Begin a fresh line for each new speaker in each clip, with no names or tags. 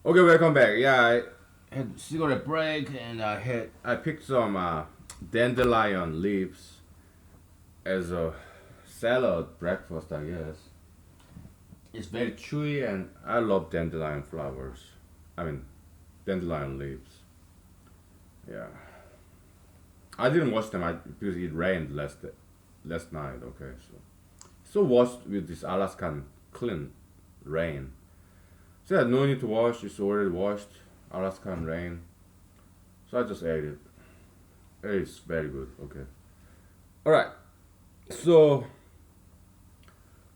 Okay, welcome back. Yeah, I had cigarette break and I picked some dandelion leaves as a salad breakfast. I guess it's very chewy and I love dandelion flowers. I mean dandelion leaves. Yeah, I didn't wash them because it rained last night. Okay, so washed with this Alaskan clean rain. So yeah, no need to wash. It's already washed. Alaskan rain. So I just ate it. It's very good. Okay. All right. So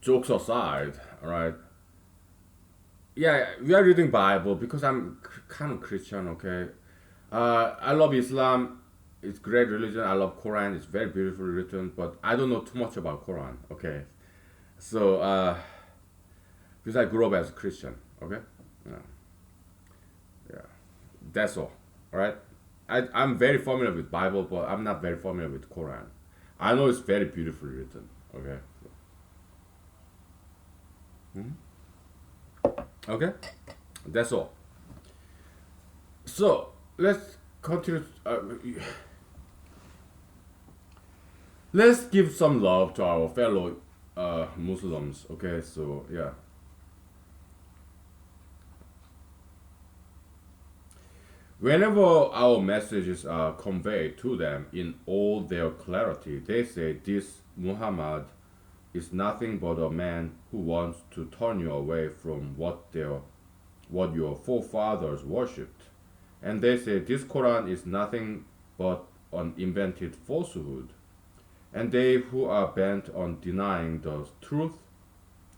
jokes aside, all right. Yeah, we are reading Bible because I'm kind of Christian. Okay. I love Islam. It's great religion. I love Quran. It's very beautifully written, but I don't know too much about Quran. Okay. So because I grew up as a Christian. Okay. Yeah. Yeah. That's all. All right. I'm very familiar with Bible, but I'm not very familiar with Quran. I know it's very beautifully written. Okay. Mhm. Okay. That's all. So let's continue. Let's give some love to our fellow Muslims. Okay. So yeah. Whenever our messages are conveyed to them in all their clarity, they say this Muhammad is nothing but a man who wants to turn you away from what your forefathers worshipped. And they say this Quran is nothing but an invented falsehood. And they who are bent on denying the truth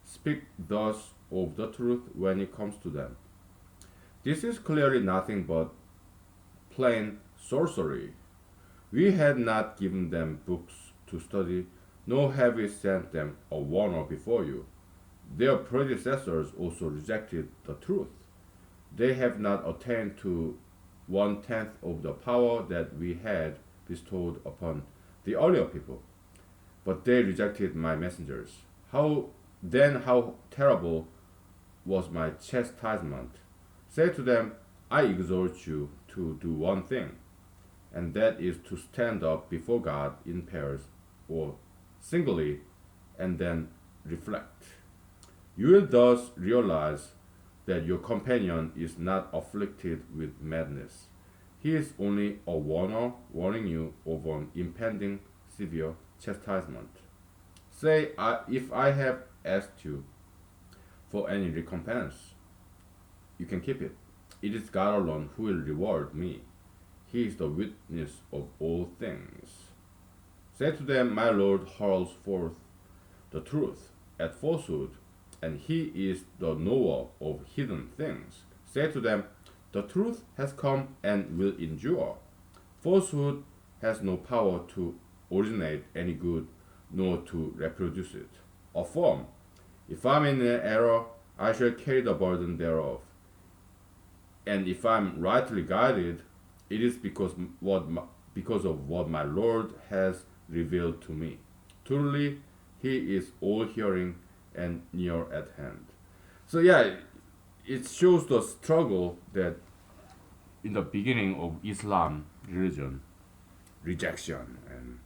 speak thus of the truth when it comes to them. This is clearly nothing but plain sorcery. We had not given them books to study, nor have we sent them a warner before you. Their predecessors also rejected the truth. They have not attained to 1/10 of the power that we had bestowed upon the earlier people, but they rejected my messengers. How terrible was my chastisement. Say to them, I exhort you to do one thing, and that is to stand up before God in pairs or singly and then reflect. You will thus realize that your companion is not afflicted with madness. He is only a warner warning you of an impending severe chastisement. Say, if I have asked you for any recompense, you can keep it. It is God alone who will reward me. He is the witness of all things. Say to them, my Lord hurls forth the truth at falsehood, and he is the knower of hidden things. Say to them, the truth has come and will endure. Falsehood has no power to originate any good, nor to reproduce it. Affirm, if I am in an error, I shall carry the burden thereof. And if I am rightly guided, it is because of what my Lord has revealed to me. Truly, He is all hearing and near at hand. So yeah, it shows the struggle that in the beginning of Islam religion, rejection, and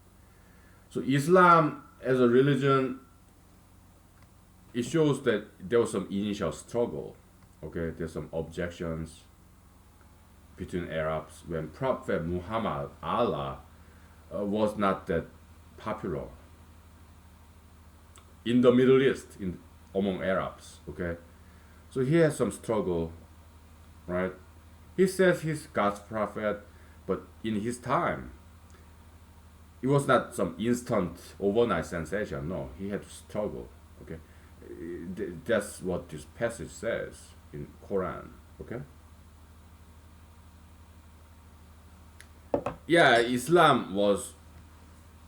so Islam as a religion, it shows that there was some initial struggle. Okay, there's some objections between Arabs when Prophet Muhammad Allah was not that popular in the Middle East among Arabs. Okay, so he has some struggle, right? He says he's God's prophet, but in his time, it was not some instant overnight sensation. No, he had to struggle. Okay, that's what this passage says in Quran. Okay. Yeah, Islam was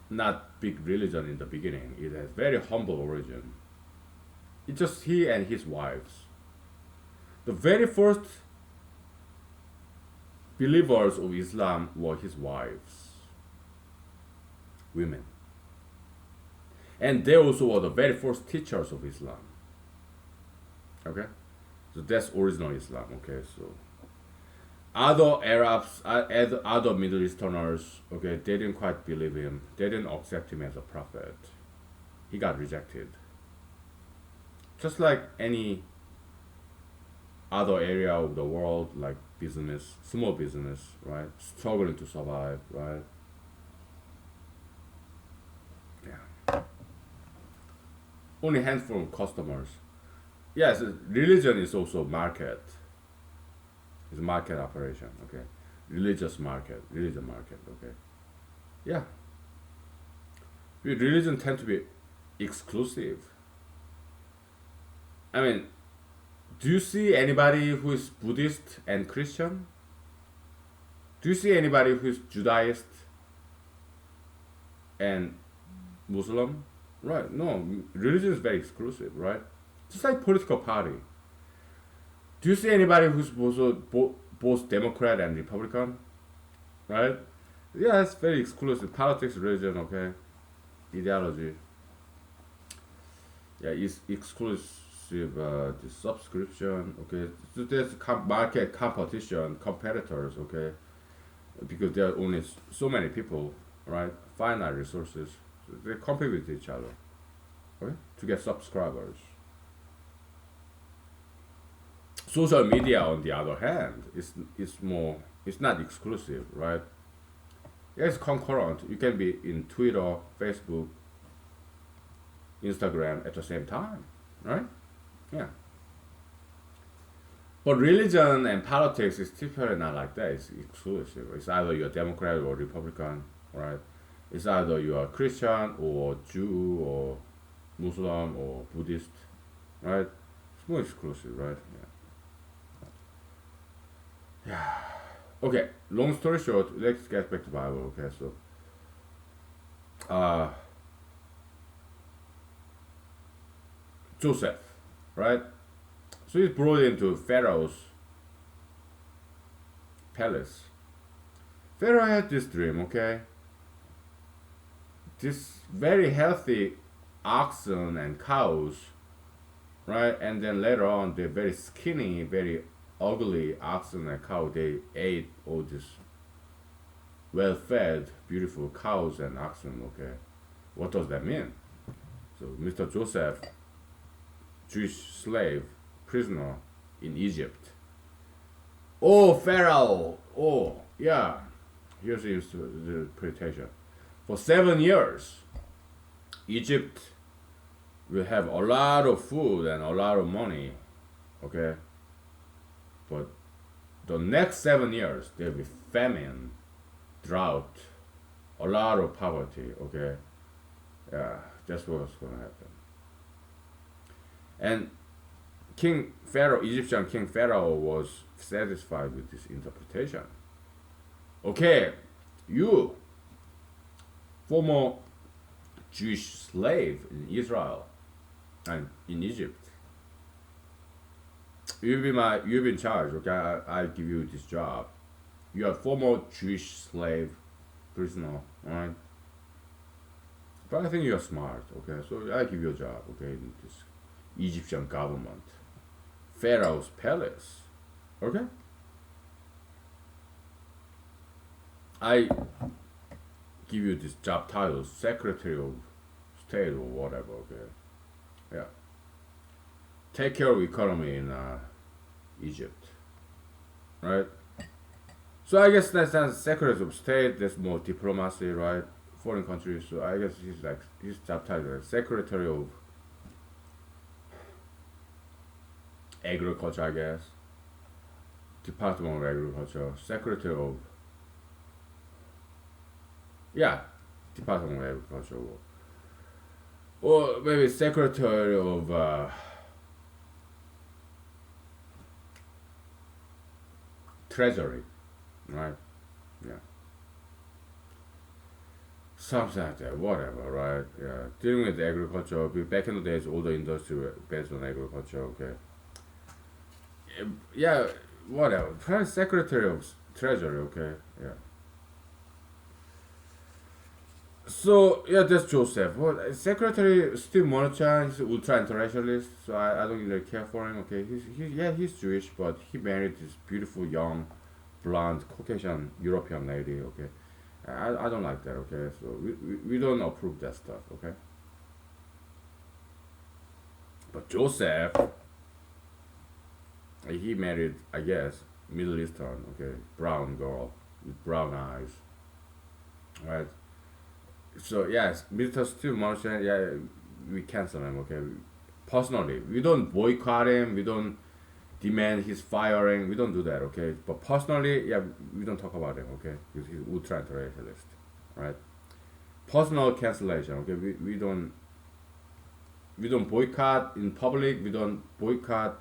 not big religion in the beginning. It has very humble origin. It's just he and his wives. The very first believers of Islam were his wives, women. And they also were the very first teachers of Islam. Okay? So that's original Islam. Okay, so other Arabs, other Middle Easterners, okay, they didn't quite believe him. They didn't accept him as a prophet. He got rejected. Just like any other area of the world, like business, small business, right, struggling to survive, right. Yeah. Only handful of customers. Yes, religion is also market. It's a market operation. Okay, religion market. Okay, yeah. Religion tend to be exclusive. I mean, do you see anybody who is Buddhist and Christian? Do you see anybody who is Judaist and Muslim? Right? No, religion is very exclusive, right? Just like political party. Do you see anybody who's also both Democrat and Republican? Right? Yeah, it's very exclusive. Politics, religion, okay, ideology. Yeah, it's exclusive. The subscription, okay. So there's market competition, competitors, okay, because there are only so many people, right? Finite resources. So they compete with each other, okay, to get subscribers. Social media, on the other hand, is more. It's not exclusive, right? Yeah, it's concurrent. You can be in Twitter, Facebook, Instagram at the same time, right? Yeah. But religion and politics is typically not like that. It's exclusive. It's either you're Democrat or Republican, right? It's either you are Christian or Jew or Muslim or Buddhist, right? It's more exclusive, right? Yeah. Yeah. Okay. Long story short, let's get back to Bible. Okay, so uh, Joseph, right? So he's brought into Pharaoh's palace. Pharaoh had this dream, okay? This very healthy oxen and cows, right? And then later on, the very skinny, very ugly oxen and cow, they ate all this well-fed, beautiful cows and oxen, okay? What does that mean? So Mr. Joseph, Jewish slave, prisoner in Egypt. Oh, Pharaoh! Oh, yeah. Here's the interpretation. For 7 years, Egypt will have a lot of food and a lot of money, okay? But the next 7 years, there will be famine, drought, a lot of poverty, okay? Yeah, that's what's going to happen. And King Pharaoh, Egyptian King Pharaoh was satisfied with this interpretation. Okay, you, former Jewish slave in Israel and in Egypt, you've been charged. Okay, I give you this job. You are former Jewish slave, prisoner, alright? But I think you're smart. Okay, so I give you a job. Okay, in this Egyptian government, Pharaoh's palace. Okay, I give you this job title, Secretary of State or whatever. Okay, yeah. Take care of economy in Egypt, right? So I guess that's not Secretary of State. There's more diplomacy, right? Foreign countries. So I guess he's like his job title is Secretary of Agriculture. I guess Department of Agriculture, Secretary of, yeah, Department of Agriculture, or maybe Secretary of Treasury, right? Yeah, something like that. Whatever, right? Yeah, dealing with agriculture. Back in the days, all the industry were based on agriculture. Okay. Yeah, whatever. Prime Secretary of Treasury. Okay. Yeah. So yeah, that's Joseph. Well, Secretary Steve Mnuchin is ultra internationalist, so I don't really care for him. Okay, he's Jewish, but he married this beautiful young, blonde Caucasian European lady. Okay, I don't like that. Okay, so we don't approve that stuff. Okay, but Joseph, he married, I guess, Middle Eastern. Okay, brown girl with brown eyes, right? So yes, Mr. Steve Martian, yeah, we cancel him. Okay, personally, we don't boycott him. We don't demand his firing. We don't do that. Okay, but personally, yeah, we don't talk about him. Okay, because he's ultra internationalist, right? Personal cancellation. Okay, we don't boycott in public. We don't boycott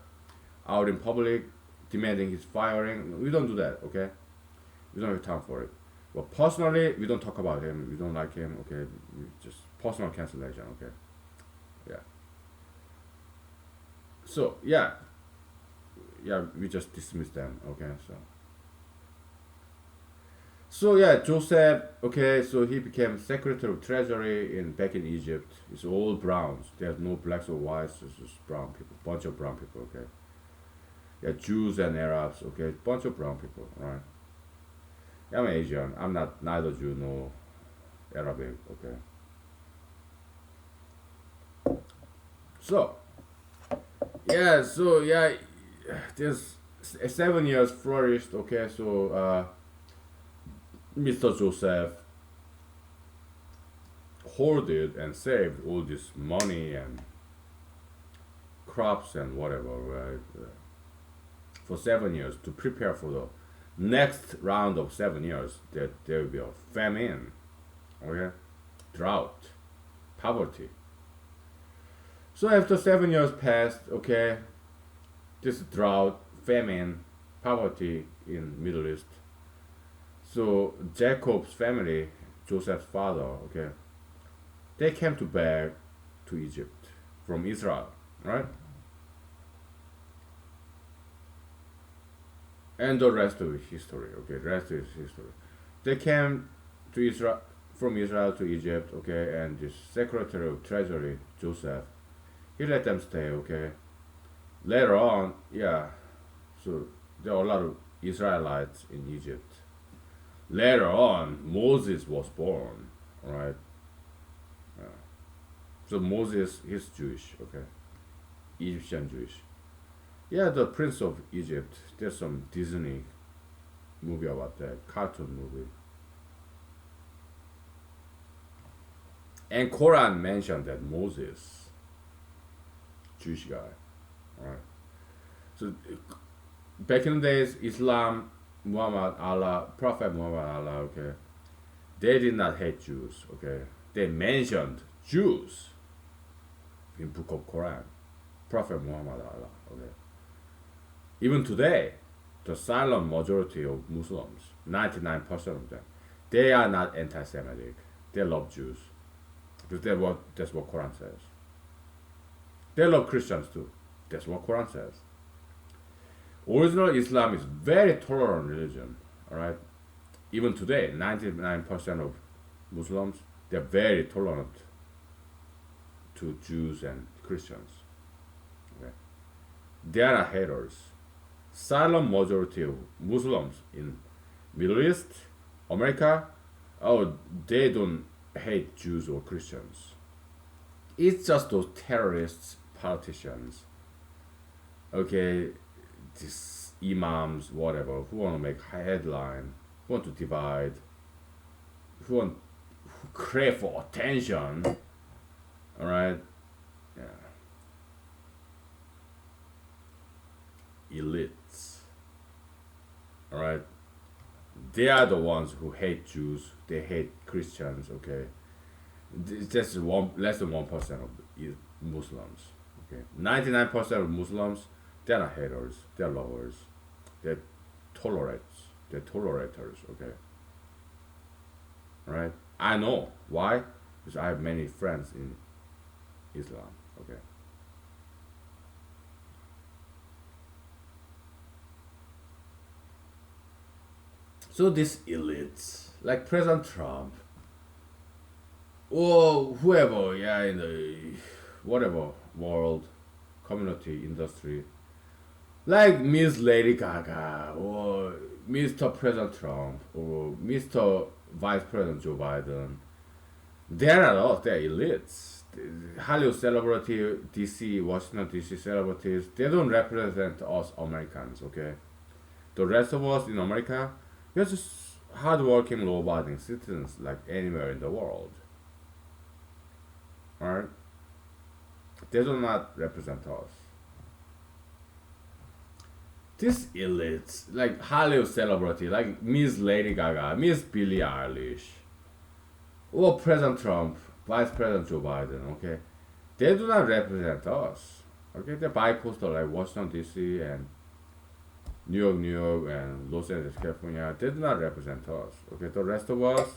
out in public, demanding his firing. We don't do that. Okay, we don't have time for it. But personally, we don't talk about him. We don't like him. Okay, we just personal cancellation. Okay, yeah. So yeah, we just dismiss them. Okay, so yeah, Joseph. Okay, so he became Secretary of Treasury in back in Egypt. It's all browns. There's no blacks or whites. It's just brown people. Bunch of brown people. Okay, yeah, Jews and Arabs. Okay, bunch of brown people. Right. I'm Asian. I'm not neither Jew nor Arabic. Okay. So yeah, there's 7 years flourished. Okay, so Mr. Joseph hoarded and saved all this money and crops and whatever, right? For 7 years to prepare for the next round of 7 years that there will be a famine, okay, drought, poverty. So after 7 years passed, okay, this drought, famine, poverty in Middle East. So Jacob's family, Joseph's father, okay, they came to back to Egypt from Israel, right? And the rest of history, okay, the rest is history. They came to Israel from Israel to Egypt, okay, and the Secretary of Treasury, Joseph, he let them stay, okay. Later on, yeah, so there are a lot of Israelites in Egypt. Later on, Moses was born, right? Yeah. So Moses is Jewish, okay, Egyptian Jewish. Yeah, the Prince of Egypt. There's some Disney movie about that, cartoon movie. And Quran mentioned that Moses, Jewish guy, right? So back in the days, Islam, Muhammad, Allah, Prophet Muhammad, Allah, okay, they did not hate Jews, okay. They mentioned Jews in Book of Quran, Prophet Muhammad, Allah, okay. Even today, the silent majority of Muslims, 99% of them, they are not anti-Semitic. They love Jews because that's what Quran says. They love Christians too. That's what Quran says. Original Islam is very tolerant religion. All right. Even today, 99% of Muslims, they're very tolerant to Jews and Christians. Okay. They are not haters. Silent majority of Muslims in Middle East, America, oh, they don't hate Jews or Christians. It's just those terrorists, politicians, okay, these imams, whatever, who want to make headline, who want to divide, who crave for attention, all right, yeah, elites, all right. They are the ones who hate Jews. They hate Christians. Okay, it's just less than 1% of Muslims. Okay, 99% of Muslims, they're not haters. They're lovers. They're tolerates. They're tolerators. Okay, right? I know why, because I have many friends in Islam. Okay, so these elites, like President Trump, or whoever, yeah, in the whatever world, community, industry, like Miss Lady Gaga or Mr. President Trump or Mr. Vice President Joe Biden. They're not us. They're elites. Hollywood celebrity, DC, Washington DC celebrities. They don't represent us Americans. Okay, the rest of us in America, we're just hardworking, law-abiding citizens like anywhere in the world. Alright, they do not represent us. These elites, like Hollywood celebrity, like Miss Lady Gaga, Miss Billie Eilish, or President Trump, Vice President Joe Biden, okay? They do not represent us. Okay, they're bi-coastal like Washington DC and New York and Los Angeles, California. They do not represent us. Okay, the rest of us,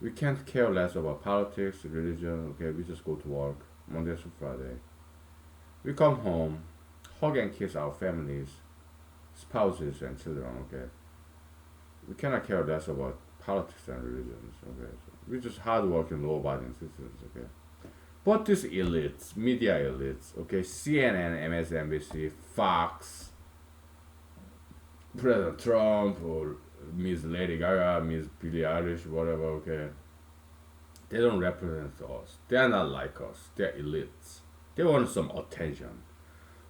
we can't care less about politics, religion. Okay, we just go to work Monday to Friday. We come home, hug and kiss our families, spouses and children. Okay, we cannot care less about politics and religions. Okay, so we're just hardworking, law-abiding citizens. Okay, but these elites, media elites, okay, CNN, MSNBC, Fox, President Trump, or Miss Lady Gaga, Miss Billie Eilish, whatever. Okay, they don't represent us. They are not like us. They're elites. They want some attention.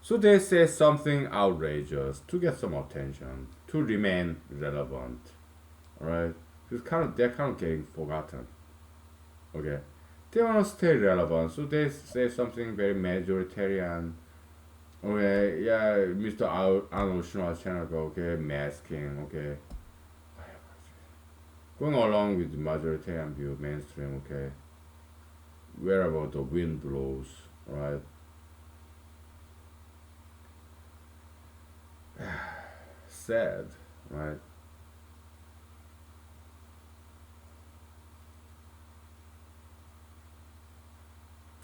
So they say something outrageous to get some attention, to remain relevant. Alright? They're kind of getting forgotten. Okay? They want to stay relevant, so they say something very majoritarian. Okay, yeah, Mr. Arnold Schwarzenegger, okay, masking, okay. Going along with the majoritarian view, mainstream, okay. Wherever the wind blows, right? Sad, right?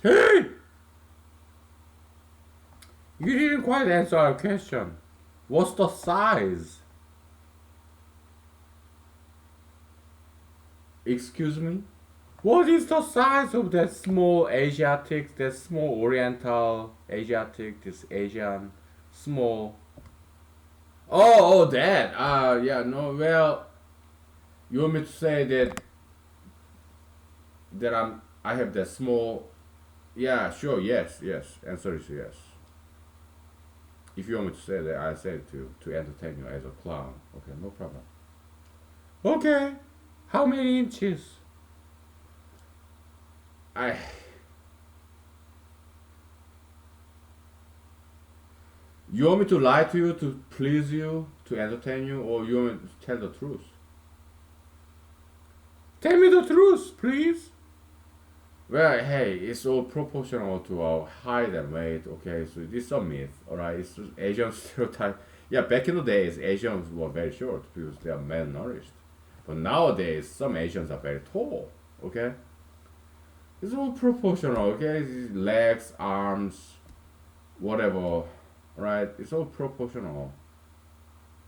Hey! You didn't quite answer our question. What's the size? Excuse me? What is the size of that small Asiatic, that small Oriental Asiatic, this Asian, small? Oh, that. Yeah, no, well, you want me to say I have that small. Yeah, sure, yes, yes. Answer is yes. If you want me to say that, I say it to entertain you as a clown. Okay, no problem. Okay, how many inches? I. You want me to lie to you to please you, to entertain you, or you want me to tell the truth? Tell me the truth, please. Well, hey, it's all proportional to our height and weight. Okay, so this is a myth. All right, it's just Asian stereotype. Yeah, back in the days, Asians were very short because they are malnourished. But nowadays, some Asians are very tall. Okay, it's all proportional. Okay, legs, arms, whatever. Right, it's all proportional.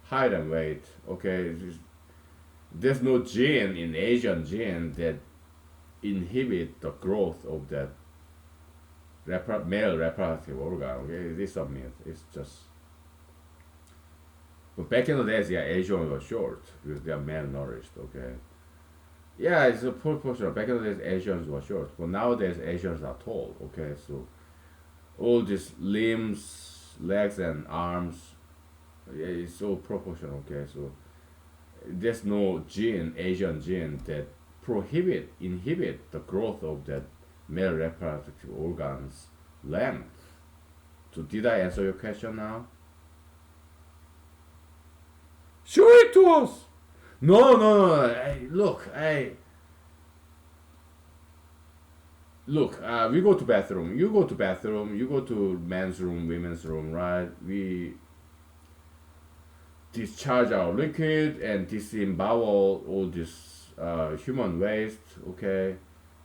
Height and weight. Okay, there's no gene in Asian gene that inhibit the growth of that male reproductive organ. Okay, this is a myth. It's just. But back in the days, yeah, Asians were short because they are malnourished. Okay. Yeah, it's a proportional. Back in the days, Asians were short, but nowadays Asians are tall. Okay, so all these limbs, legs, and arms, yeah, it's all proportional. Okay, so there's no gene, Asian gene that inhibit the growth of that male reproductive organs length. So did I answer your question now? Show it to us. No, no, no. Hey, look, hey, look. We go to bathroom. You go to bathroom. You go to men's room, women's room, right? We discharge our liquid and disembowel all this human waste. Okay,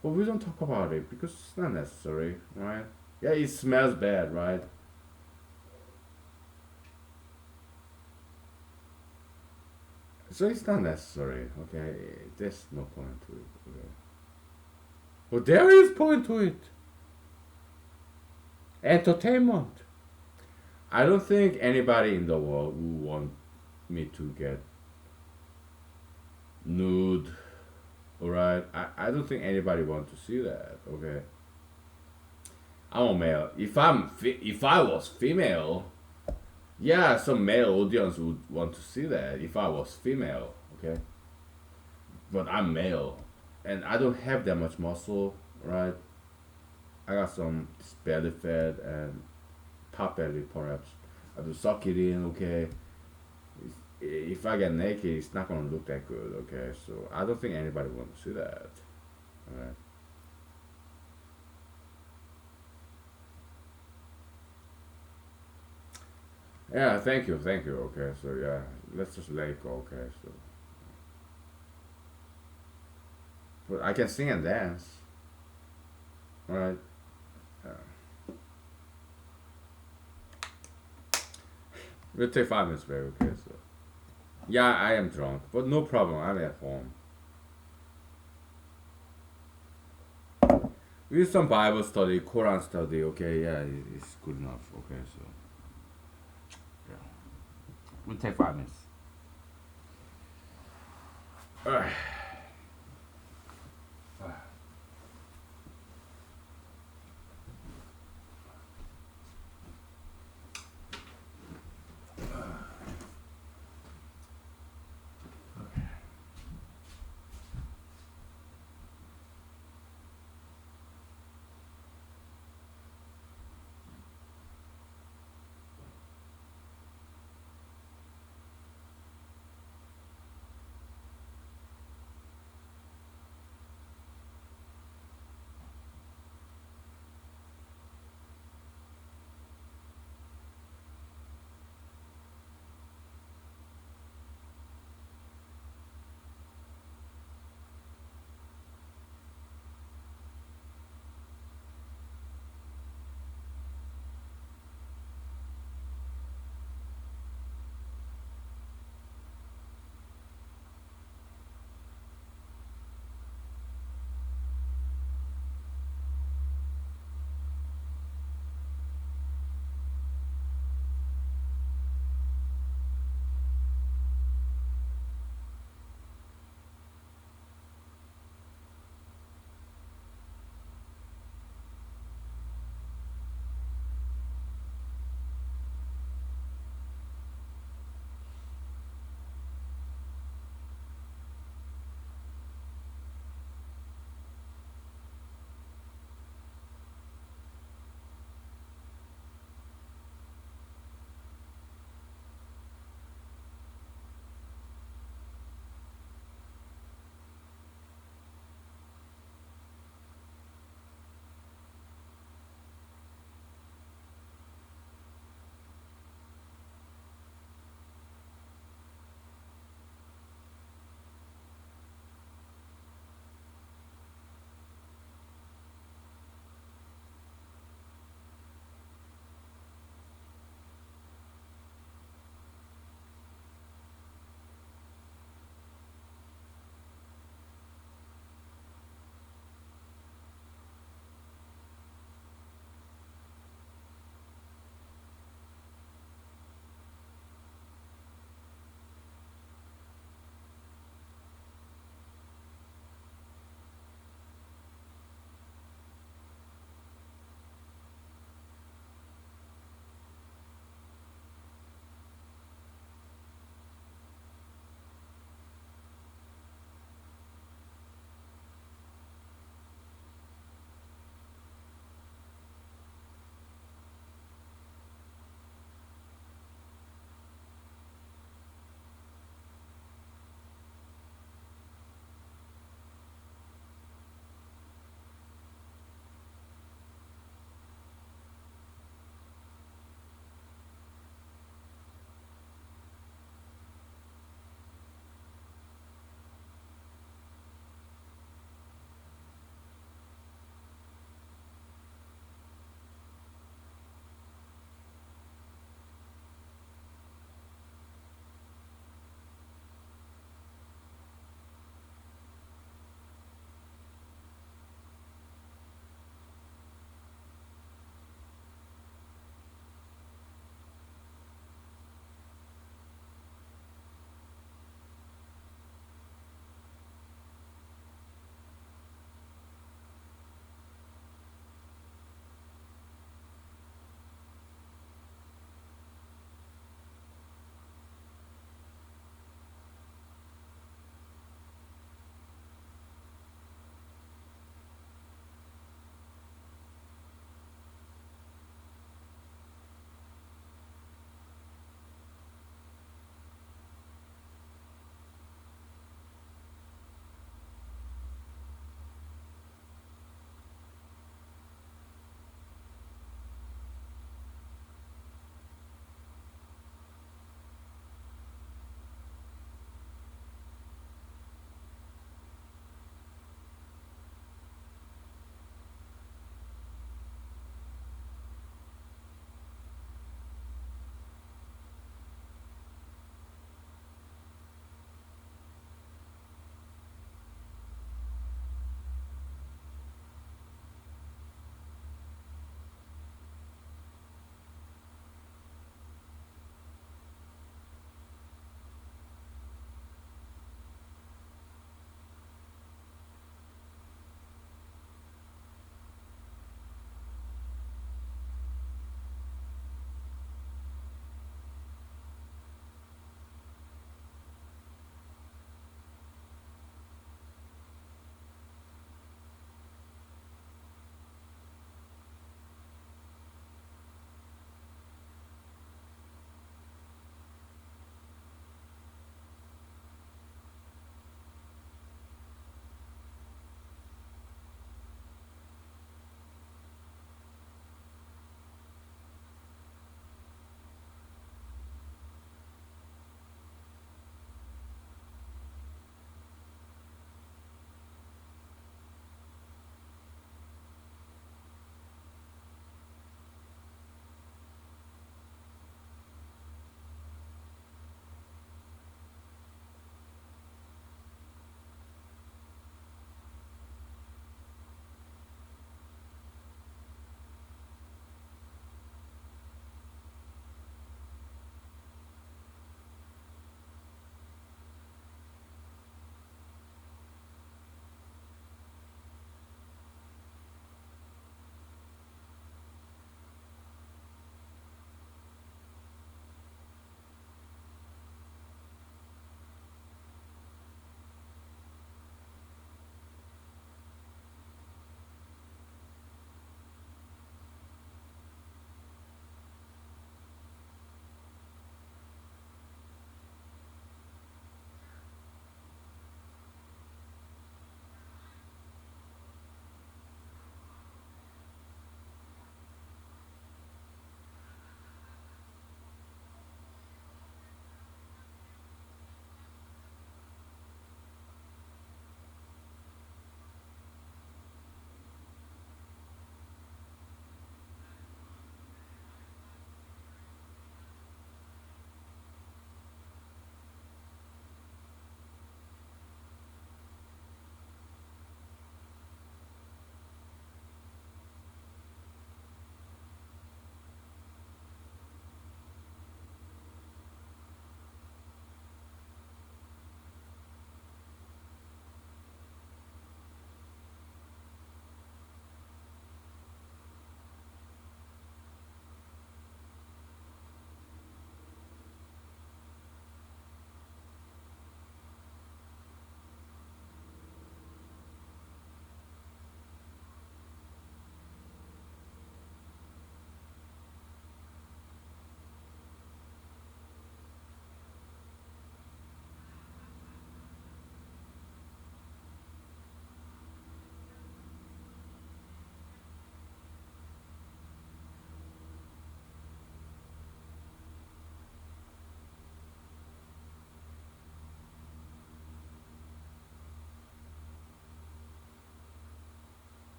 but we don't talk about it because it's not necessary, right? Yeah, it smells bad, right? So it's not necessary, okay? There's no point to it. Okay? But there is point to it. Entertainment. I don't think anybody in the world would want me to get nude. Alright? I don't think anybody wants to see that, okay? I'm a male. If I was female, yeah, some male audience would want to see that if I was female, okay? But I'm male, and I don't have that much muscle, right? I got some belly fat and top belly, perhaps. I do suck it in, okay? If I get naked, it's not gonna look that good, okay? So I don't think anybody wants to see that, alright? Yeah, thank you, okay? So yeah, let's just let it go, okay? So, but I can sing and dance, alright? Yeah. We'll take 5 minutes break, okay? So yeah, I am drunk, but no problem. I'm at home. We do some Bible study, Quran study, okay? Yeah, it's good enough, okay? So yeah, we'll take 5 minutes. Alright.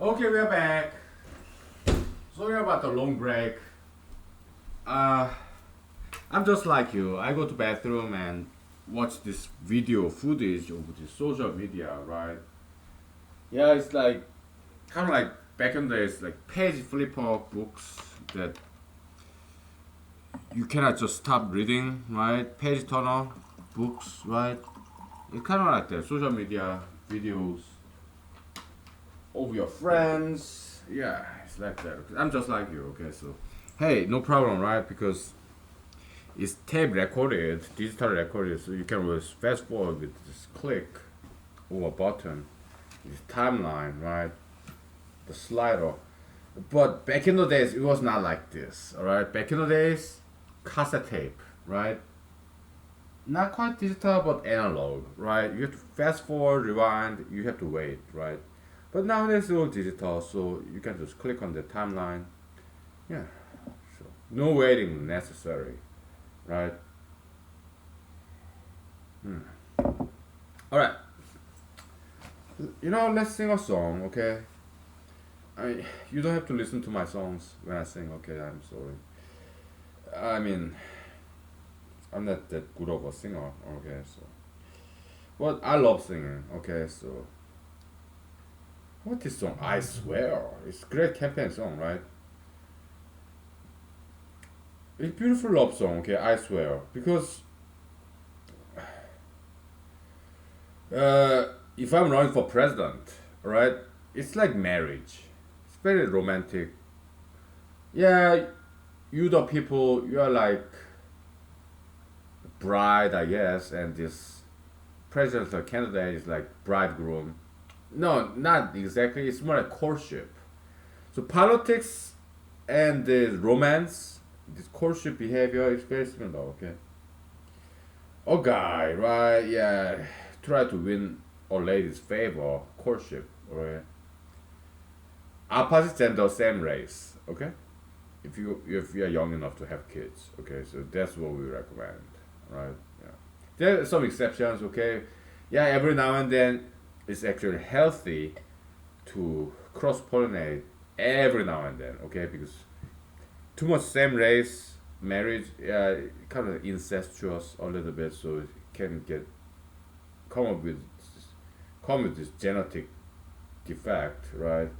Okay, we're back. Sorry about the long break. Uh, I'm just like you. I go to bathroom and watch this video footage of the social media, right? Yeah, it's like kind of like back in the days, like page flipper books that you cannot just stop reading, right? Page turner books, right? It's kind of like that. Social media videos of your friends. Yeah, it's like that. I'm just like you, okay? So, hey, no problem, right? Because it's tape recorded, digital recorded, so you can always fast forward with this click of a button. This timeline, right? The slider. But back in the days, it was not like this, alright? Back in the days, cassette tape, right? Not quite digital, but analog, right? You have to fast forward, rewind, you have to wait, right? But nowadays, it's all digital, so you can just click on the timeline. Yeah, so no waiting necessary, right? Alright, let's sing a song, okay? You don't have to listen to my songs when I sing, okay? I'm sorry. I mean, I'm not that good of a singer, okay? So, but I love singing, okay? So, what this song? I swear, it's a great campaign song, right? It's a beautiful love song, okay? I swear, because if I'm running for president, right? It's like marriage. It's very romantic. Yeah, you the people, you are like bride, I guess, and this presidential candidate is like bridegroom. No, not exactly. It's more like courtship. So politics and the romance, this courtship behavior is very similar. Okay. A guy, right? Yeah, try to win a lady's favor, courtship, right? Opposite gender, same race. Okay. If you are young enough to have kids, okay, so that's what we recommend, right? Yeah. There are some exceptions, okay. Yeah, every now and then it's actually healthy to cross pollinate every now and then, okay, because too much same race marriage, yeah, kind of incestuous a little bit, so it can get come up with come with this genetic defect, right?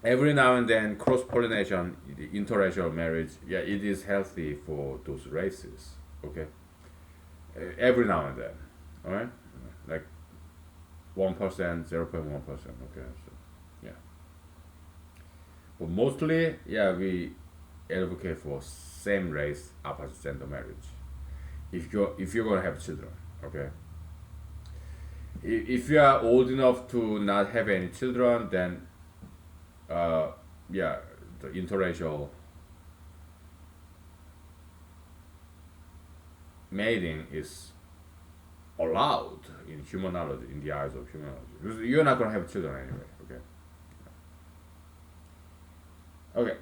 Every now and then cross pollination, the interracial marriage, yeah, it is healthy for those races, okay. Every now and then, all right, like 1%, 0.1%, okay. So yeah, but mostly, yeah, we advocate for same race opposite gender marriage if you're gonna have children, okay. If you are old enough to not have any children, then uh yeah, the interracial mating is allowed in humanology, in the eyes of humanology, because you're not gonna have children anyway, okay. Okay.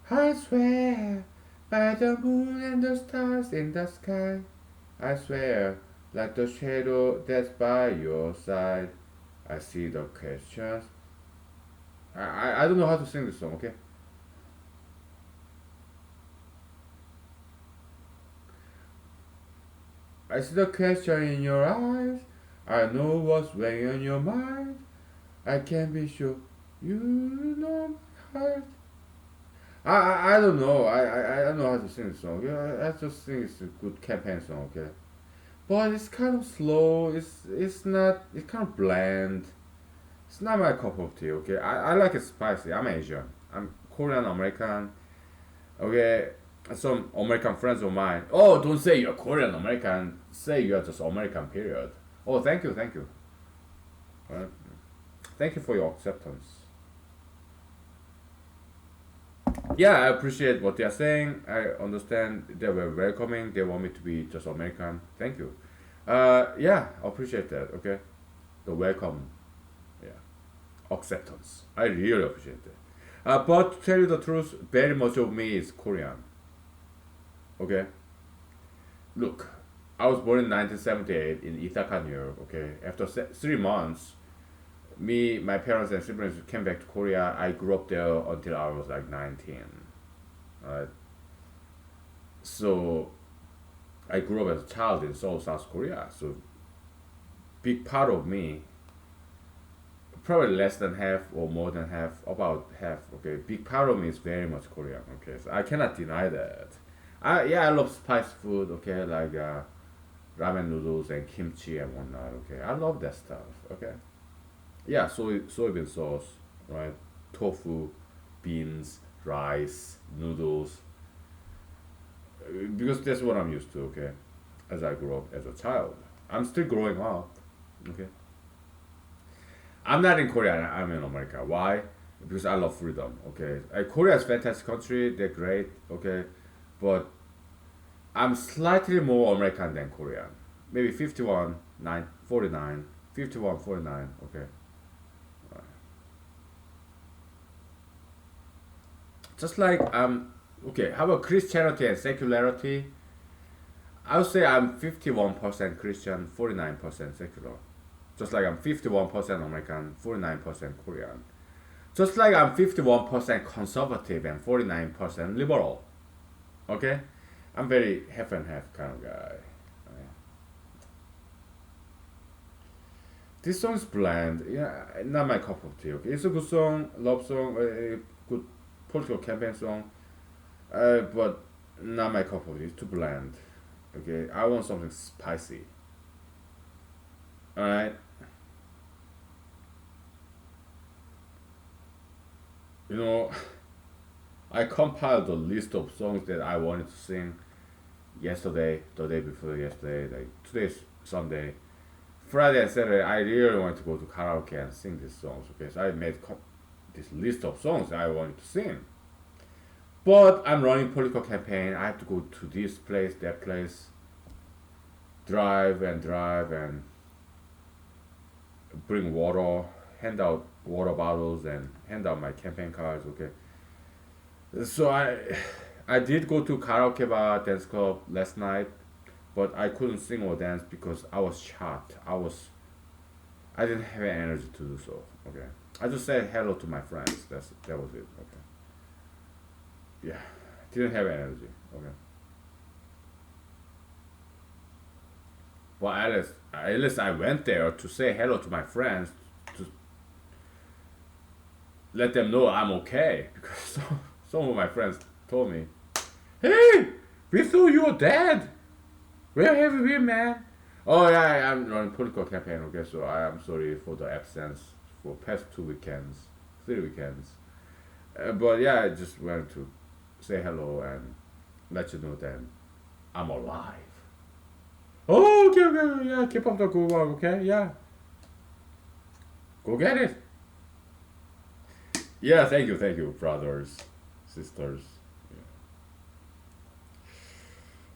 I swear by the moon and the stars in the sky, I swear like the shadow that's by your side, I see the questions. I don't know how to sing this song, okay. I see the question in your eyes, I know what's weighing on your mind, I can be sure you know my heart. I don't know. I don't know how to sing the song. Yeah, I just think it's a good campaign song. Okay, but it's kind of slow. It's not. It's kind of bland. It's not my cup of tea. Okay, I like it spicy. I'm Asian. I'm Korean American. Okay, some American friends of mine. Oh, don't say you're Korean American. Say you're just American. Period. Oh, thank you, thank you. Well, thank you for your acceptance. Yeah, I appreciate what they are saying. I understand they were welcoming. They want me to be just American. Thank you. Yeah, I appreciate that. Okay, the welcome. Yeah, acceptance. I really appreciate that. But to tell you the truth, very much of me is Korean. Okay, look, I was born in 1978 in Ithaca, New York. Okay, after 3 months, me, my parents and siblings came back to Korea. I grew up there until I was like 19. Right? So I grew up as a child in Seoul, South Korea. So big part of me, probably less than half or more than half, about half. Okay, big part of me is very much Korean. Okay, so I cannot deny that. I love spicy food. Okay, like ramen noodles and kimchi and whatnot. Okay, I love that stuff. Okay, yeah, soybean sauce, right? Tofu, beans, rice, noodles, because that's what I'm used to. Okay, as I grew up as a child, I'm still growing up. Okay, I'm not in Korea. I'm in America. Why? Because I love freedom. Okay, Korea is a fantastic country. They're great. Okay, but I'm slightly more American than Korean. Maybe 51, 9, 49, 51, 49. Okay. Just like okay, how about Christianity and secularity? I would say I'm 51% Christian, 49% secular. Just like I'm 51% American, 49% Korean. Just like I'm 51% conservative and 49% liberal. Okay? I'm very half and half kind of guy. This song's bland. Yeah, not my cup of tea. Okay, it's a good song, love song, a good political campaign song, but not my cup of tea. It's too bland. Okay, I want something spicy. All right, you know, I compiled a list of songs that I wanted to sing yesterday, the day before yesterday, like today's Sunday. Friday and Saturday, I really wanted to go to karaoke and sing these songs. Okay, so I made this list of songs I wanted to sing. But I'm running political campaign. I have to go to this place, that place, drive and bring water, hand out water bottles and hand out my campaign cards. Okay, so I did go to karaoke bar dance club last night, but I couldn't sing or dance because I was shot. I didn't have any energy to do so. Okay, I just said hello to my friends. That was it. Okay, yeah, didn't have energy. Okay, but at least I went there to say hello to my friends, to let them know I'm okay, because some of my friends told me, "Hey, we thought you were dead. Where have you been, man?" Oh yeah, I'm running political campaign. Okay, so I am sorry for the absence for past 2 weekends, 3 weekends. But yeah, I just wanted to say hello and let you know that I'm alive. Oh, okay, okay, okay, yeah, keep up the good work. Okay, yeah, go get it. Yeah, thank you, brothers, sisters.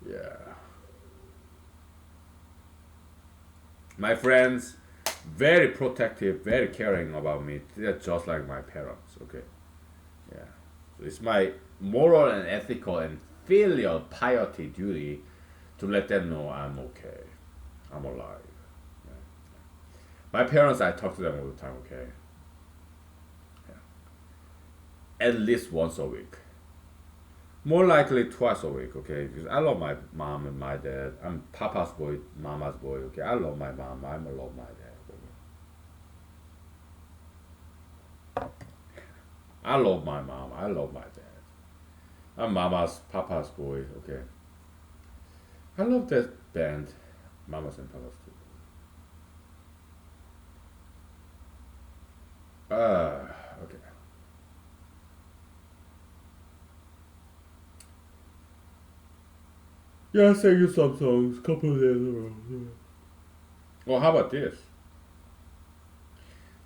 Yeah, yeah. My friends, very protective, very caring about me. They're just like my parents. Okay, yeah. So it's my moral and ethical and filial piety duty to let them know I'm okay. I'm alive. Yeah. My parents, I talk to them all the time. Okay, at least once a week. More likely twice a week, okay? Because I love my mom and my dad. I'm Papa's boy, Mama's boy, okay? I love my mom. I love my dad. Okay? I love my mom. I love my dad. I'm Mama's Papa's boy, okay? I love that band, Mamas and Papas too. Okay. Yeah, I sang you some songs, couple of days ago. Yeah. Well, how about this?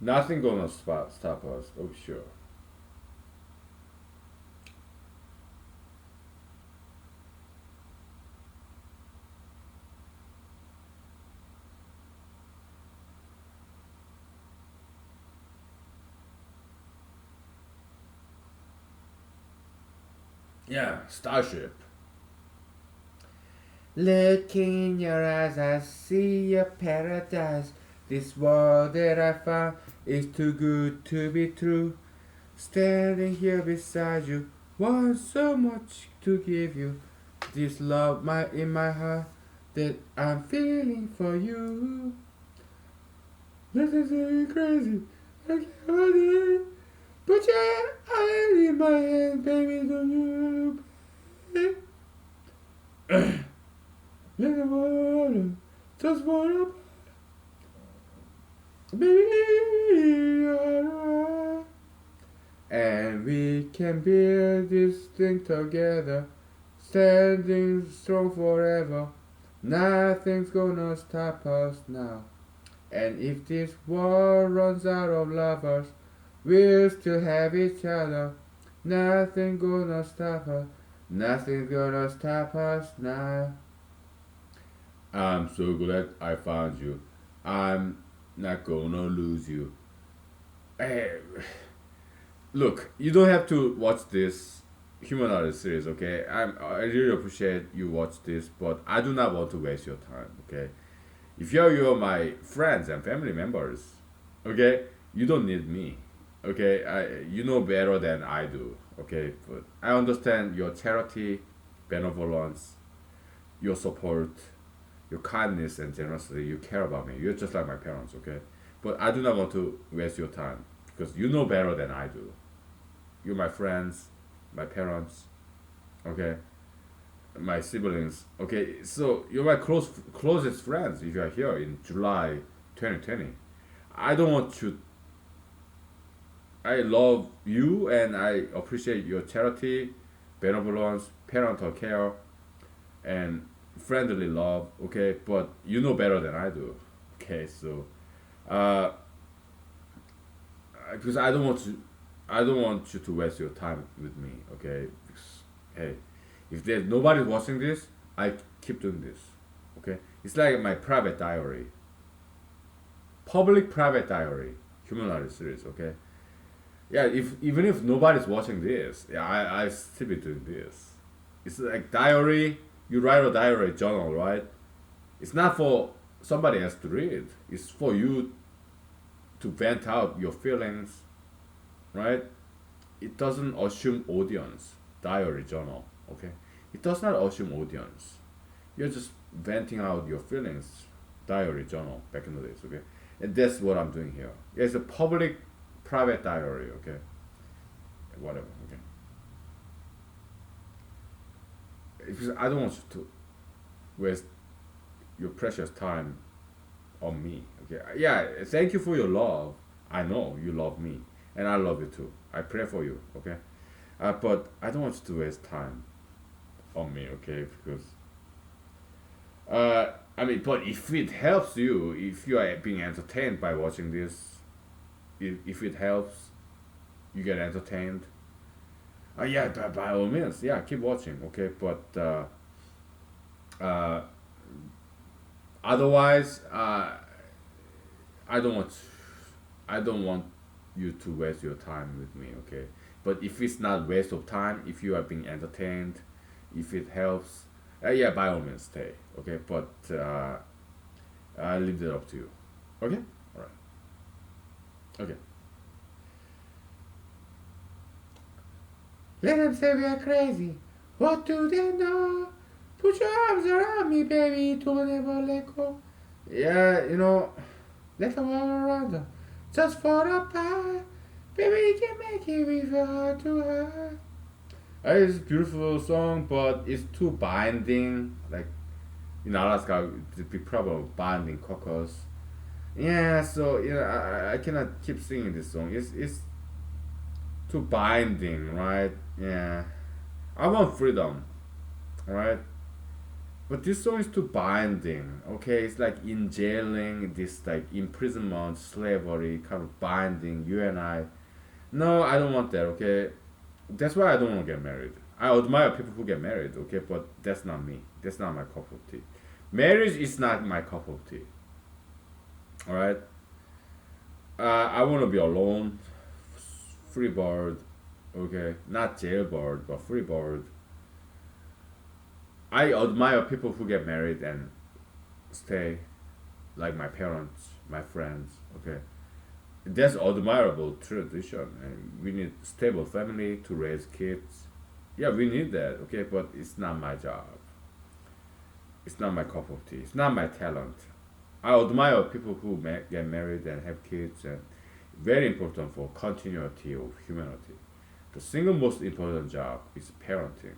Nothing gonna stop us. Oh, sure. Yeah, Starship. Looking in your eyes, I see a paradise. This world that I found is too good to be true. Standing here beside you, want so much to give you. This love in my heart that I'm feeling for you. This is really crazy. I can't hold it. Put your hand in my hand, baby, don't you? Little water, just water, baby. And we can build this thing together, standing strong forever. Nothing's gonna stop us now. And if this world runs out of lovers, we'll still have each other. Nothing gonna stop us. Nothing's gonna stop us now. I'm so glad I found you. I'm not gonna lose you. Hey, look, you don't have to watch this humanology series, okay? I really appreciate you watch this, but I do not want to waste your time, okay? If you're my friends and family members, okay, you don't need me, okay? You know better than I do, okay? But I understand your charity, benevolence, your support, your kindness and generosity. You care about me. You're just like my parents, okay? But I do not want to waste your time because you know better than I do. You're my friends, my parents, okay? My siblings. Okay, so you're my closest friends if you are here in July 2020. I don't want you. I love you and I appreciate your charity, benevolence, parental care, and friendly love. Okay, but you know better than I do. Okay, so uh, because I don't want you to waste your time with me. Okay, because, hey, if there's nobody watching this, I keep doing this. Okay, it's like my private diary, public private diary, human life series. Okay, yeah. If even if nobody's watching this, yeah, I still be doing this. It's like diary. You write a diary journal, right? It's not for somebody else to read. It's for you to vent out your feelings, right? It doesn't assume audience. Diary journal, okay? It does not assume audience. You're just venting out your feelings. Diary journal back in the days, okay? And that's what I'm doing here. It's a public, private diary, okay? Whatever, okay? Because I don't want you to waste your precious time on me, okay? Yeah, thank you for your love. I know you love me, and I love you too. I pray for you, okay? But I don't want you to waste time on me, okay? Because I mean, but if it helps you, if you are being entertained by watching this, if it helps, you get entertained. Yeah, by all means, yeah, keep watching, okay? But uh, otherwise, I don't want, I don't want you to waste your time with me, okay? But if it's not waste of time, if you are being entertained, if it helps, yeah, by all means, stay, okay? But I leave it up to you, okay? All right, okay. Let them say we are crazy. What do they know? Put your arms around me, baby. Don't ever let go. Yeah, let them all around her. Just for a part. Baby, you can make it with your heart to heart. It's a beautiful song, but it's too binding. Like in Alaska, the big problem of binding cocos. Yeah, so I cannot keep singing this song. It's too binding, right? Yeah, I want freedom, right? But this song is too binding. Okay, it's like in jailing, this like imprisonment, slavery, kind of binding. You and I. No, I don't want that. Okay, that's why I don't want to get married. I admire people who get married. Okay, but that's not me. That's not my cup of tea. Marriage is not my cup of tea. All right. I want to be alone, free bird. Okay, not jailbird, but free bird. I admire people who get married and stay, like my parents. my friends. Okay, that's admirable tradition, and we need stable family to raise kids. Yeah, we need that. Okay, but it's not my job. It's not my cup of tea. It's not my talent. I admire people who get married and have kids, and very important for continuity of humanity. The single most important job is parenting,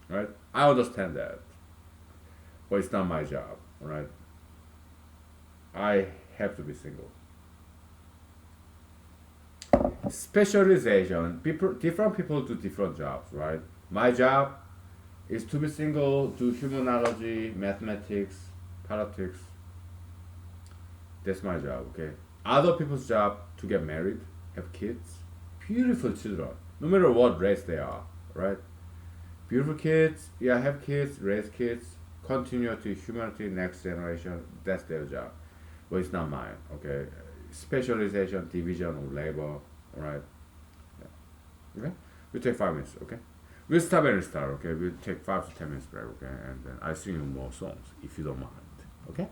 right? I understand that, but it's not my job, right? I have to be single. Specialization, people, different people do different jobs, right? My job is to be single, do humanology, mathematics, politics. That's my job, okay? Other people's job to get married, have kids, beautiful children, no matter what race they are, right? Beautiful kids, yeah, have kids, raise kids, continue to humanity, next generation. That's their job, but it's not mine, okay? Specialization, division of labor, right? Yeah. Okay, we take 5 minutes, okay? We'll stop and restart, okay? We'll take 5 to 10 minutes break, okay? And then I sing you more songs if you don't mind, okay?